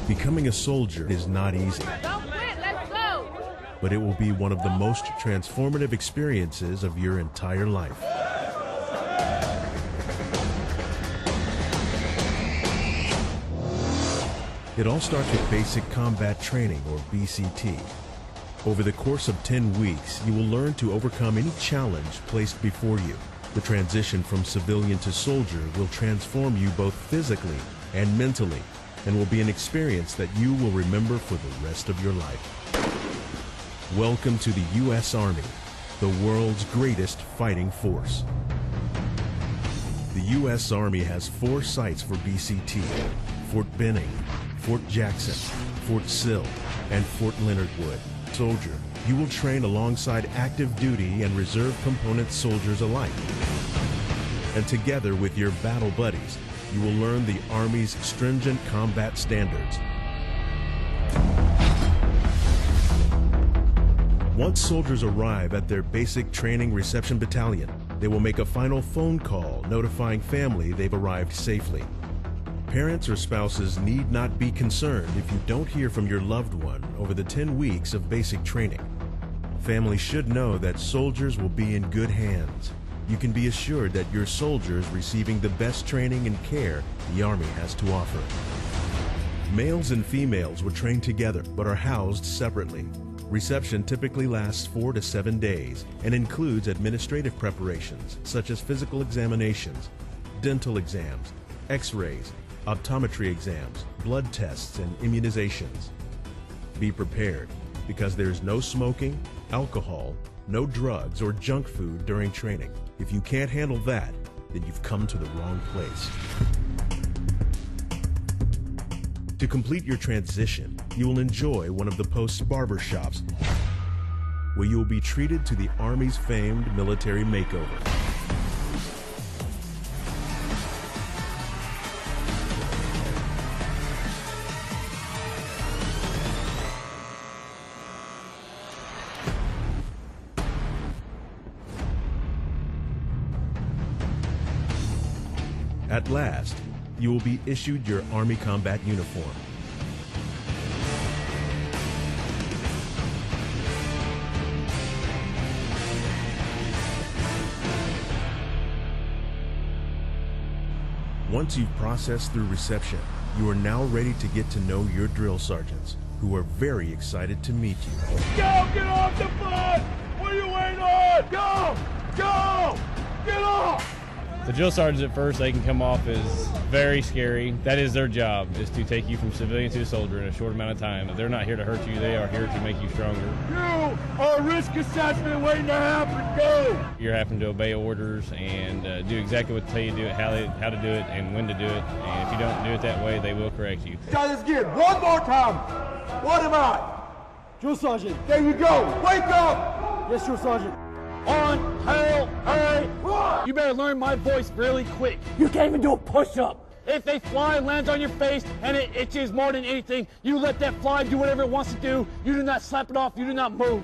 Becoming a soldier is not easy. Don't quit, let's go! But it will be one of the most transformative experiences of your entire life. It all starts with basic combat training, or BCT. Over the course of 10 weeks, you will learn to overcome any challenge placed before you. The transition from civilian to soldier will transform you both physically and mentally, and will be an experience that you will remember for the rest of your life. Welcome to the U.S. Army, the world's greatest fighting force. The U.S. Army has 4 sites for BCT: Fort Benning, Fort Jackson, Fort Sill, and Fort Leonard Wood. Soldier, you will train alongside active duty and reserve component soldiers alike. And together with your battle buddies, you will learn the Army's stringent combat standards. Once soldiers arrive at their basic training reception battalion, they will make a final phone call notifying family they've arrived safely. Parents or spouses need not be concerned if you don't hear from your loved one over the 10 weeks of basic training. Families should know that soldiers will be in good hands. You can be assured that your soldiers receiving the best training and care the Army has to offer. Males and females will train together but are housed separately. Reception typically lasts 4 to 7 days and includes administrative preparations such as physical examinations, dental exams, x-rays, optometry exams, blood tests, and immunizations. Be prepared, because there is no smoking, alcohol, no drugs, or junk food during training. If you can't handle that, then you've come to the wrong place. To complete your transition, you will enjoy one of the post's barber shops, where you will be treated to the Army's famed military makeover. At last, you will be issued your Army combat uniform. Once you've processed through reception, you are now ready to get to know your drill sergeants, who are very excited to meet you. Go! Get off the bus! What are you waiting on? Go! Go! Get off! The drill sergeants at first, they can come off as very scary. That is their job, is to take you from civilian to soldier in a short amount of time. They're not here to hurt you, they are here to make you stronger. You are a risk assessment waiting to happen. Go! You're having to obey orders and do exactly what they tell you to do it, how to do it, and when to do it. And if you don't do it that way, they will correct you. Try this again, one more time. What am I? Drill Sergeant. There you go. Wake up! Yes, Drill Sergeant. On, hail, hey, run! You better learn my voice really quick. You can't even do a push-up. If a fly lands on your face and it itches more than anything, you let that fly do whatever it wants to do. You do not slap it off. You do not move.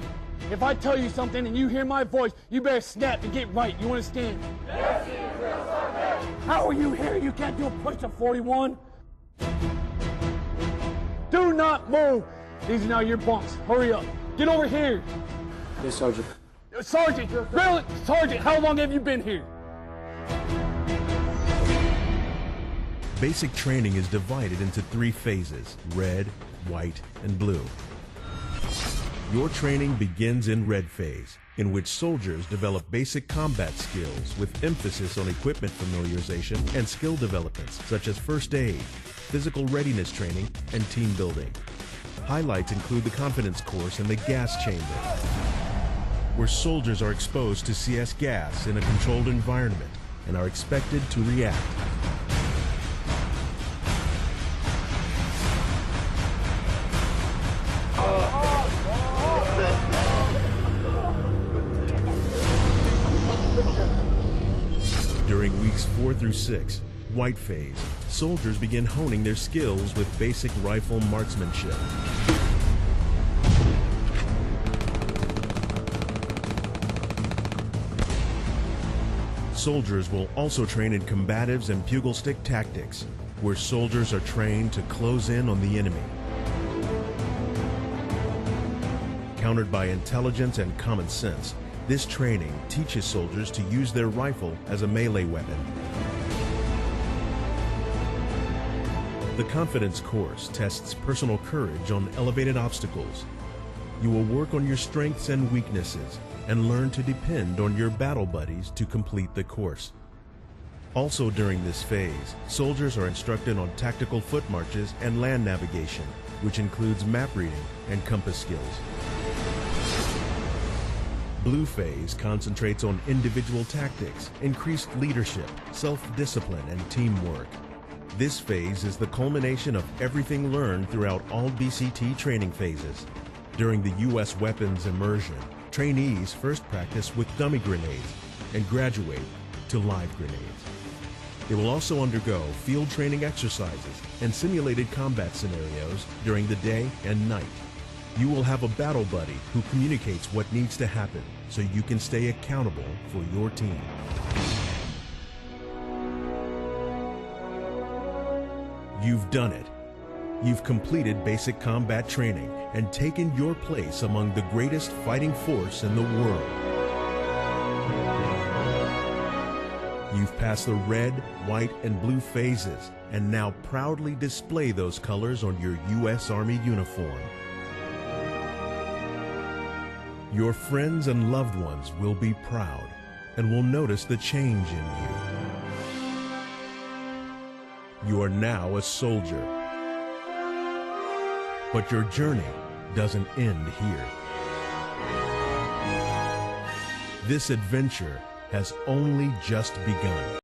If I tell you something and you hear my voice, you better snap and get right. You understand? Yes, Drill Sergeant. How are you here? You can't do a push-up, 41. Do not move. These are now your bunks. Hurry up. Get over here. Yes, Sergeant. Sergeant, really? Sergeant, how long have you been here? Basic training is divided into 3 phases: red, white, and blue. Your training begins in red phase, in which soldiers develop basic combat skills with emphasis on equipment familiarization and skill developments such as first aid, physical readiness training, and team building. Highlights include the confidence course and the gas chamber, where soldiers are exposed to CS gas in a controlled environment and are expected to react. During weeks 4 through 6, white phase, soldiers begin honing their skills with basic rifle marksmanship. Soldiers will also train in combatives and pugil stick tactics, where soldiers are trained to close in on the enemy. Countered by intelligence and common sense, this training teaches soldiers to use their rifle as a melee weapon. The confidence course tests personal courage on elevated obstacles. You will work on your strengths and weaknesses and learn to depend on your battle buddies to complete the course. Also during this phase, soldiers are instructed on tactical foot marches and land navigation, which includes map reading and compass skills. Blue phase concentrates on individual tactics, increased leadership, self-discipline, and teamwork. This phase is the culmination of everything learned throughout all BCT training phases. During the U.S. weapons immersion, trainees first practice with dummy grenades and graduate to live grenades. They will also undergo field training exercises and simulated combat scenarios during the day and night. You will have a battle buddy who communicates what needs to happen so you can stay accountable for your team. You've done it. You've completed basic combat training and taken your place among the greatest fighting force in the world. You've passed the red, white, and blue phases and now proudly display those colors on your U.S. Army uniform. Your friends and loved ones will be proud and will notice the change in you. You are now a soldier. But your journey doesn't end here. This adventure has only just begun.